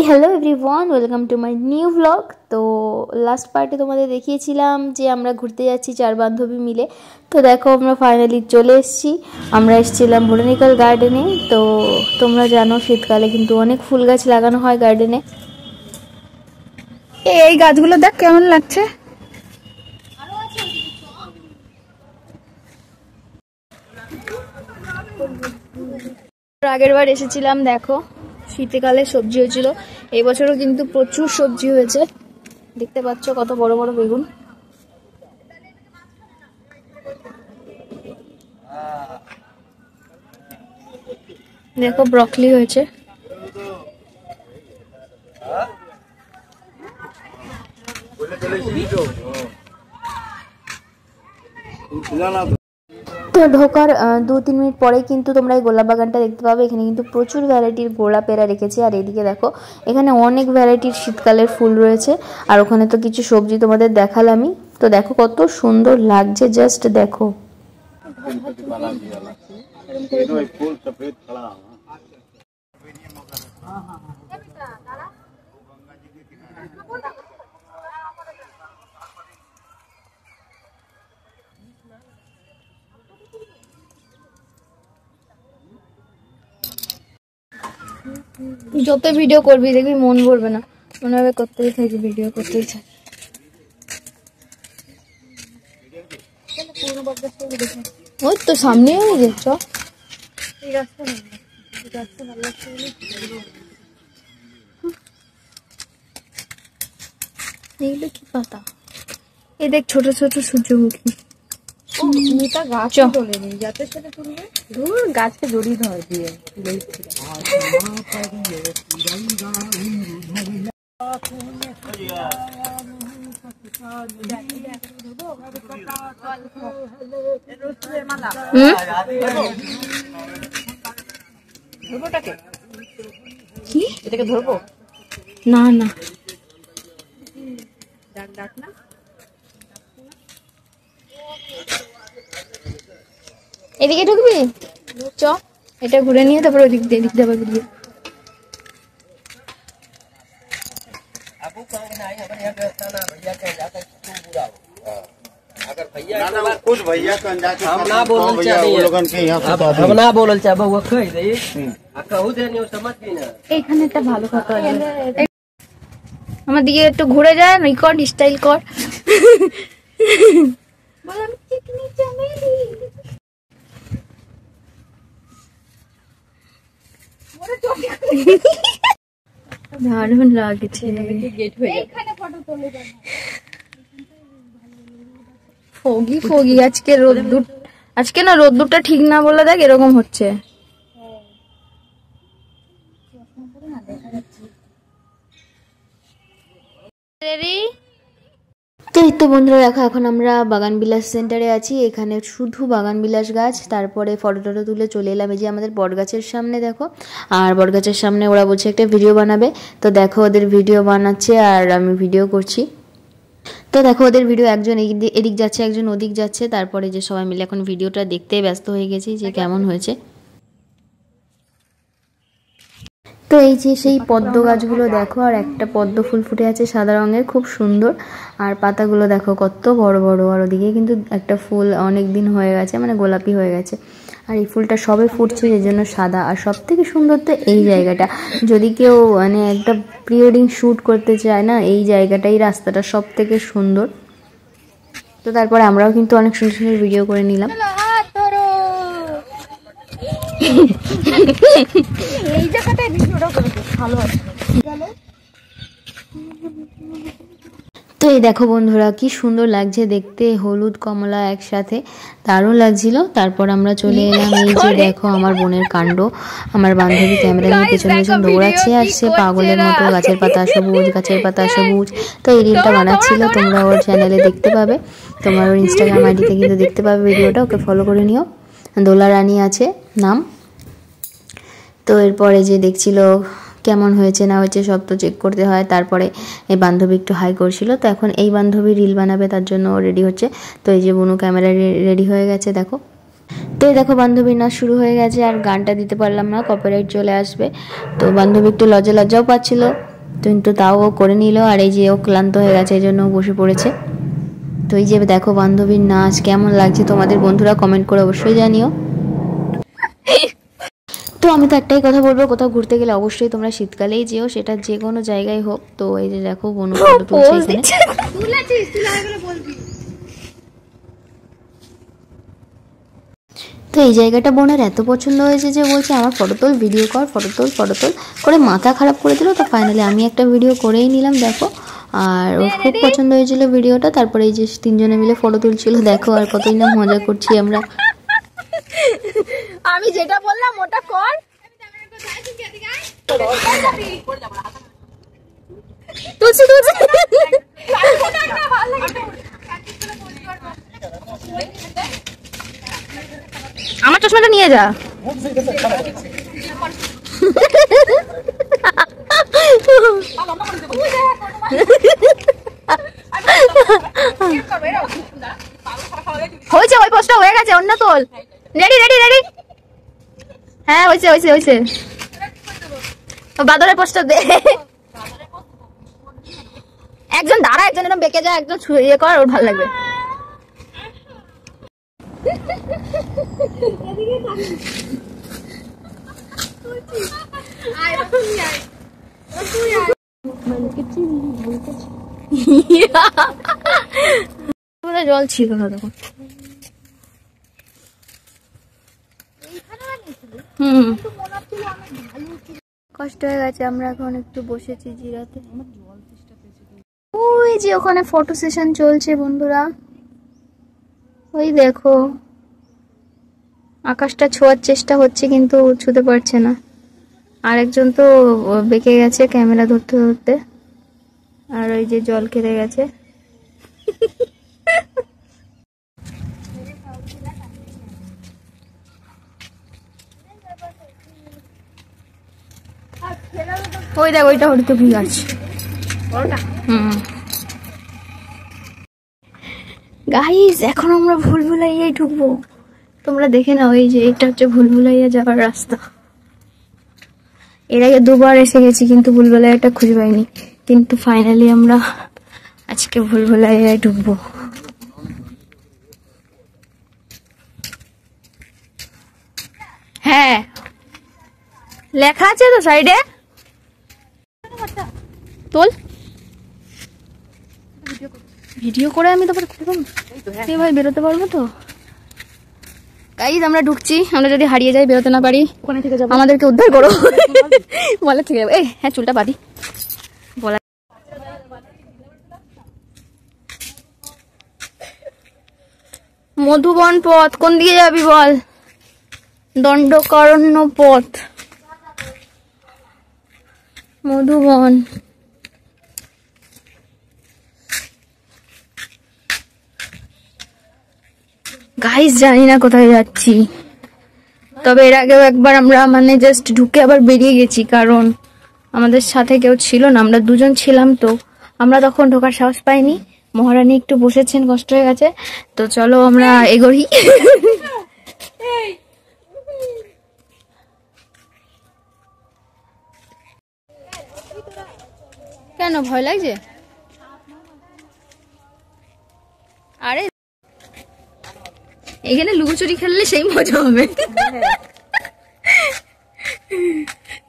Hello everyone, welcome to my new blog. তো last পার্টে তোমাদের দেখিয়েছিলাম যে আমরা ঘুরতে যাচ্ছি 4 বান্ধবী মিলে। তো দেখো আমরা ফাইনালি চলে এসেছি। আমরা এসেছিলাম বোটানিক্যাল গার্ডেনে। তো তোমরা জানো শীতকালে কিন্তু অনেক ফুল গাছ লাগানো হয় গার্ডেনে। এই গাছগুলো দেখ কেমন লাগছে। আগের বার এসেছিলাম, দেখো শীতকালে সবজি হয়েছিল। এই বছরও কিন্তু প্রচুর সবজি হয়েছে, দেখতে পাচ্ছ কত বড় বড় বেগুন। দেখো ব্রকলি হয়েছে। তো ঢোকার 2-3 মিনিট পরে কিন্তু তোমরা এই গোলাপ বাগানটা দেখতে পাবে। এখানে কিন্তু প্রচুর ভ্যারাইটির গোলাপেরা রেখেছে। আর এদিকে দেখো এখানে অনেক ভ্যারাইটির শীতকালের ফুল রয়েছে। আর ওখানে তো কিছু সবজি তোমাদের দেখালামই। তো দেখো কত সুন্দর লাগছে, জাস্ট দেখো। যত ভিডিও করবি দেখবি মন ভরবে না, মনে হবে করতেই থাকি, ভিডিও করতেই থাকি। ওই তো সামনে দেখছ এই রাস্তা, ভালো লাগছে। এইগুলো কি পাতা? এই দেখ ছোট ছোট সূর্যমুখী। গাছ তোলেনি, যাতে সেটা তুলবে গাছকে জড়িয়ে ধর দিয়ে। ধরবো না না, ডাক না। এদিকে ঢুকবি চ, এটা ঘুরে নিয়ে তারপর ওদিক দিয়ে দিক দেবে ঘুরিয়ে। এইখানে একটা ভালো কথা, আমার দিকে একটু ঘুরে যায়, রিকর্ড স্টাইল কর। দারুণ লাগছে। ফগি ফগি আজকে রোদ্দুর, আজকে না রোদ্দুরটা ঠিক না বলে দেখ এরকম হচ্ছে। তো বন্ধুরা দেখো এখন আমরা বাগান বিলাস সেন্টারে আছি। এখানে শুধু বাগান বিলাস গাছ। তারপরে ফটো টটো তুলে চলে এলাম এই যে আমাদের বটগাছের সামনে, দেখো। আর বটগাছের সামনে ওরা বলছে একটা ভিডিও বানাবে। তো দেখো ওদের ভিডিও বানাচ্ছে আর আমি ভিডিও করছি। তো দেখো ওদের ভিডিও, একজন এদিক যাচ্ছে একজন ওদিক যাচ্ছে। তারপরে যে সবাই মিলে এখন ভিডিওটা দেখতে ব্যস্ত হয়ে গেছি যে কেমন হয়েছে। তো এই যে সেই পদ্ম গাছগুলো দেখো, আর একটা পদ্ম ফুল ফুটে আছে সাদা রঙের, খুব সুন্দর। আর পাতাগুলো দেখো কত বড় বড়। আর ওদিকে কিন্তু একটা ফুল অনেক দিন হয়ে গেছে, মানে গোলাপি হয়ে গেছে। আর এই ফুলটা সবে ফুটছে, এই জন্য সাদা। আর সব থেকে সুন্দর তো এই জায়গাটা, যদি কেউ মানে একটা প্রি ওয়েডিং শ্যুট করতে চায় না, এই জায়গাটা, এই রাস্তাটা সব থেকে সুন্দর। তো তারপরে আমরাও কিন্তু অনেক সুন্দর সুন্দর ভিডিও করে নিলাম। এই জায়গাটায় ভিডিওটা করে ভালো আছে। তো এই দেখো বন্ধুরা কি সুন্দর লাগছে দেখতে, হলুদ কমলা একসাথে, দারুণ লাগছিল। তারপর আমরা চলে এলাম এই যে দেখো আমার বোনের কাণ্ড। আমার বান্ধবী ক্যামেরা নিয়ে পেছনে পেছনে দৌড়াচ্ছে আর সে পাগলের মতো গাছের পাতা সবুজ, গাছের পাতা সবুজ। তো এই রিলটা বানাচ্ছিল, তোমরা ওর চ্যানেলে দেখতে পাবে, তোমার ওর ইনস্টাগ্রাম আইডিতে কিন্তু দেখতে পাবে ভিডিওটা, ওকে ফলো করে নিও। দোলা রানী আছে নাম। তো এরপরে যে দেখছিল কেমন হয়েছে না হয়েছে সব তো চেক করতে হয়। তারপরে এই বান্ধবী একটু হাই করছিল। তো এখন এই বান্ধবী রিল বানাবে, তার জন্য রেডি হচ্ছে। তো এই যে বুনু ক্যামেরা রেডি হয়ে গেছে দেখো। তো এই দেখো বান্ধবীর নাচ শুরু হয়ে গেছে, আর গানটা দিতে পারলাম না, কপিরাইট চলে আসবে। তো বান্ধবী একটু লজ্জাও পাচ্ছিল, কিন্তু তাও ও করে নিল। আর এই যে ও ক্লান্ত হয়ে গেছে, এই জন্য বসে পড়েছে। তো এই যে দেখো বান্ধবীর নাচ কেমন লাগছে তোমাদের বন্ধুরা কমেন্ট করে অবশ্যই জানিও। তো আমি তো একটাই কথা বলবো, কোথাও ঘুরতে গেলে অবশ্যই তোমরা শীতকালেই যেও, সেটা যে কোনো জায়গায় হোক। তো এই যে দেখো বনু ফটো তুলছে এখানে। তো এই জায়গাটা বোনের এত পছন্দ হয়েছে যে বলছে আমার ফটো তোল, ভিডিও কর, ফটো তোল করে মাথা খারাপ করে দিল। তো ফাইনালি আমি একটা ভিডিও করেই নিলাম দেখো। আর ওর খুব পছন্দ হয়েছিল ভিডিওটা। তারপরে এই যে তিনজনে মিলে ফটো তুলছিল দেখো, আর কতই না মজা করছি আমরা। আমি যেটা বললাম ওটা কর। তুলছি আমার চশমাটা নিয়ে যা। হয়েছে, ওই পোস্টটা হয়ে গেছে, অন্য তোল। রেডি রেডি রেডি, হ্যাঁ হয়েছে হয়েছে হয়েছে। বাদরের পোস্টটা দে। একজন দাঁড়া, একজন এরকম বেঁকে যায়, একজন ইয়ে কর, ওর ভালো লাগবে। জল ছিল না তখন। কষ্ট হয়ে গেছে, আমরা এখন একটু বসেছি জিরাতে। ওই যে ওখানে ফটো সেশন চলছে বন্ধুরা, ওই দেখো আকাশটা ছোঁয়ার চেষ্টা হচ্ছে কিন্তু ছুতে পারছে না। আরেকজন তো বেঁকে গেছে ক্যামেরা ধরতে ধরতে, আর ওই যে জল কেটে গেছে। ওই দেখ ওইটা হয়তো ভিড় আছে। গাইস এখন আমরা ভুলভুলাইয়ায় ঢুকবো, তোমরা দেখে নাও। এই যে এটা হচ্ছে ভুলভুলাইয়া যাওয়ার রাস্তা। এর আগে দুবার এসে গেছি কিন্তু ভুলভুলাইয়াটা খুঁজে পাইনি, কিন্তু ফাইনালি আমরা আজকে ভুলভুলাইয়ায় ঢুকবো। হ্যাঁ লেখা আছে তো সাইডে, তোল ভিডিও করে আমি তারপরে ভাই বেরোতে পারবো তো। গাইস আমরা ঢুকছি, আমরা যদি হারিয়ে যাই বেরোতে না পারি আমাদেরকে উদ্ধার করো। বলে ঠিক আছে। হ্যাঁ চুলটা বাঁধি বলা। মধুবন পথ কোন দিকে যাবি বল? দণ্ডকারণ্য পথ, মধুবন। গাইস জানি না কোথায় যাচ্ছি, তবে এর আগেও একবার আমরা মানে জাস্ট ঢুকে আবার বেরিয়ে গেছি, কারণ আমাদের সাথে কেউ ছিল না, আমরা দুজন ছিলাম। তো আমরা তখন ঢোকার সাহস পাইনি। মহারানী একটু বসেছেন, কষ্ট হয়ে গেছে। তো চলো আমরা এগোই। কেন ভয় লাগছে? আরে এখানে লুকোচুরি খেললে সেই মজা হবে,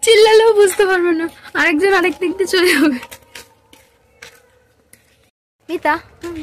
চিল্লালেও বুঝতে পারবে না, আরেকজন আরেক দিক দিয়ে চলে যাবে। মিতা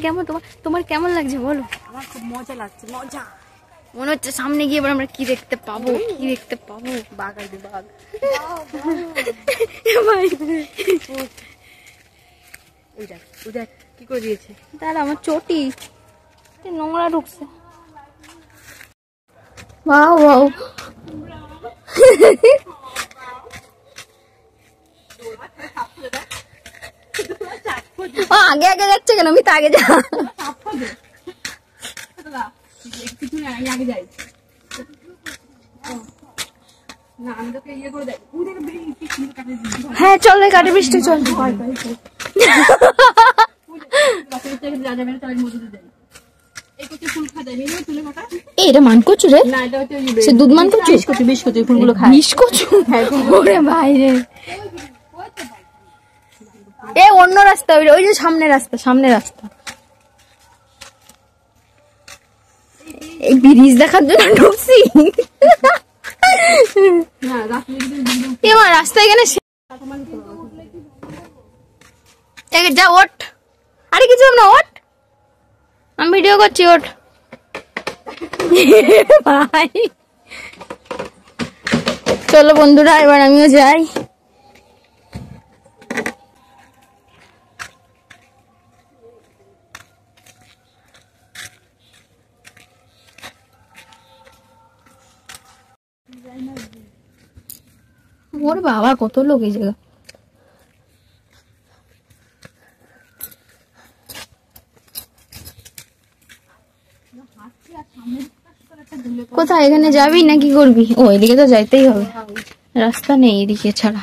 কেমন তোমার কেমন লাগছে বলো? আমার খুব মজা লাগছে, মজা মনে হচ্ছে সামনে গিয়ে এবার আমরা কি দেখতে পাবো, বাঘ আসবে, বাঘ। ভাই কি করে দিয়েছে তাহলে আমার চটি নোংরা ঢুকছে। वाओ वाओ आगे आगे যাচ্ছে কেন? আমি তো আগে যা। হ্যাঁ চল কাটে বৃষ্টি চল। এটা মান কচু রে, সে দুধ মান কচু, বিষ কচু ফুলগুলো খায়, বিষ কচু। ওরে বাইরে, এ অন্য রাস্তা, ওই যে সামনে রাস্তা, সামনে রাস্তা। এই ব্রিজ দেখার জন্য ঢুকছি। এবার রাস্তা এখানে যা, ওঠ। আরে কিছু না, ওঠ, আমি ভিডিও করছি, ওঠ। ভাই চলো বন্ধুরা, এবার আমিও যাই। ওর বাবা কত লোক এই জায়গা। কোথায়, এখানে যাবি না কি করবি? ও এদিকে তো যাইতেই হবে, রাস্তা নেই এদিকে ছাড়া।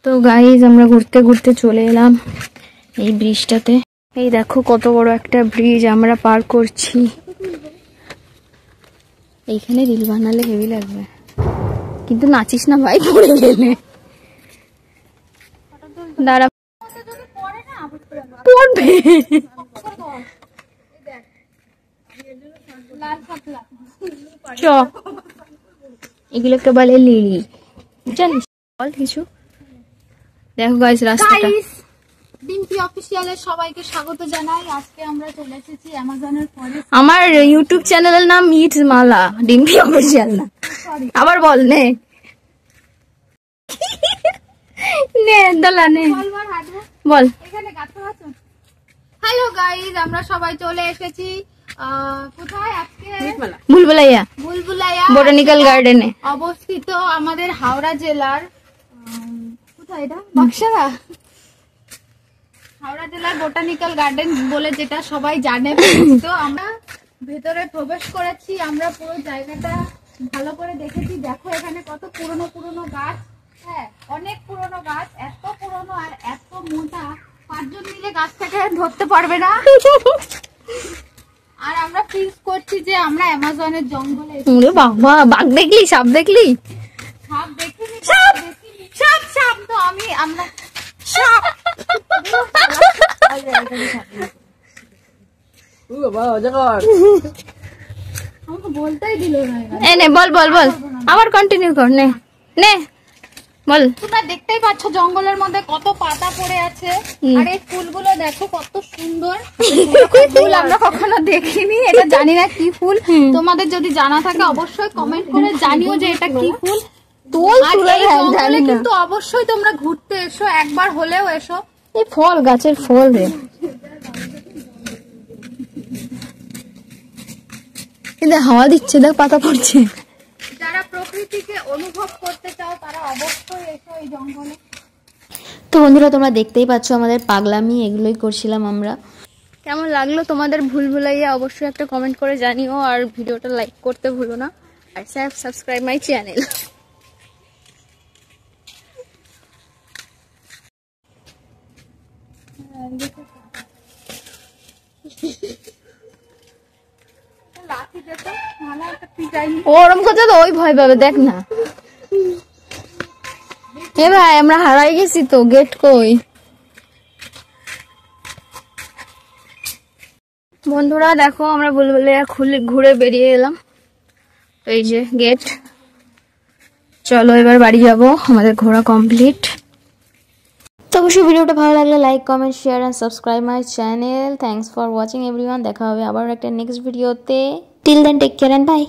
তো গাইজ আমরা ঘুরতে ঘুরতে চলে এলাম এই ব্রিজটাতে। এই দেখো কত বড় একটা ব্রিজ আমরা পার করছি। এইখানে রিল বানালে হেভি লাগবে, কিন্তু নাচিস না ভাই, পড়ে গেলে। দাঁড়া, পড়বে। এগুলোকে বলে লিলি, জানিস? বল কিছু। দেখো গাইস রাস্তাটা। ডিম্পি অফিসিয়ালের সবাইকে স্বাগত জানাই। আজকে আমরা চলে এসেছি অ্যামাজনের ফরেস্ট। আমার ইউটিউব চ্যানেলের নাম ইটস মালা, ডিম্পি অফিসিয়াল না। আবার বল, নে নে দলা নে, বল। এখানে গাছ আছে। হ্যালো গাইস, আমরা সবাই চলে এসেছি কোথায় আজকে? ভুলভুলাইয়া, বুলবুলাইয়া বোটানিক্যাল গার্ডেনে অবস্থিত আমাদের হাওড়া জেলার। কোথায় এটা? বাক্সারা। হাওড়া জেলার বোটানিক্যাল গার্ডেন বলে যেটা সবাই জানে। তো আমরা ভেতরে প্রবেশ করেছি, আমরা পুরো জায়গাটা ভালো করে দেখেছি। দেখো এখানে কত পুরনো পুরনো গাছ, হ্যাঁ অনেক পুরনো গাছ, এত পুরনো আর এত মোটা, 5 জন মিলে গাছটাকে ধরতে পারবে না। আর আমরা ফিল করছি যে আমরা অ্যামাজনের জঙ্গলে। ওরে বাবা, বাঘ দেখলি, সাপ দেখলি? সাপ দেখিনি, সাপ দেখিনি, সাপ সাপ তো আমরা সাপ। আমাকে বলতেই দিল না। এই নে, বল বল বল, আবার কন্টিনিউ কর, নে নে বল। তোমরা দেখতেই পাচ্ছ জঙ্গলের মধ্যে কত পাতা পড়ে আছে, আর এই ফুলগুলো দেখো কত সুন্দর। ফুল আমরা কখনো দেখিনি, এটা জানি না কি ফুল। তোমাদের যদি জানা থাকে অবশ্যই কমেন্ট করে জানিও যে এটা কি ফুল। জঙ্গলে কিন্তু অবশ্যই তোমরা ঘুরতে এসো, একবার হলেও এসো। এই ফল, গাছের ফল রে। কিন্তু হাওয়া দিচ্ছে, দেখ পাতা পড়ছে। যারা প্রকৃতিকে অনুভব করতে চাও তারা অবশ্যই এসো এই জঙ্গলে। তো বন্ধুরা তোমরা দেখতেই পাচ্ছ আমাদের পাগলামি, এগুলোই করছিলাম আমরা। কেমন লাগলো তোমাদের ভুলভুলাইয়া অবশ্যই একটা কমেন্ট করে জানিও, আর ভিডিওটা লাইক করতে ভুলো না, আর সাবস্ক্রাইব মাই চ্যানেল। ওরম কথা তো ওই ভয় পাবে, দেখ না। এ ভাই আমরা হারাই গেছি তো, গেট কই? বন্ধুরা দেখো আমরা বুলবুলিয়া ঘুরে বেরিয়ে এলাম, এই যে গেট। চলো এবার বাড়ি যাব, আমাদের ঘোরা কমপ্লিট। তো অবশ্যই ভিডিওটা ভালো লাগলে like comment share and subscribe my channel. Thanks for watching everyone. দেখা হবে আবার একটা নেক্সট ভিডিওতে। Till then take care and by.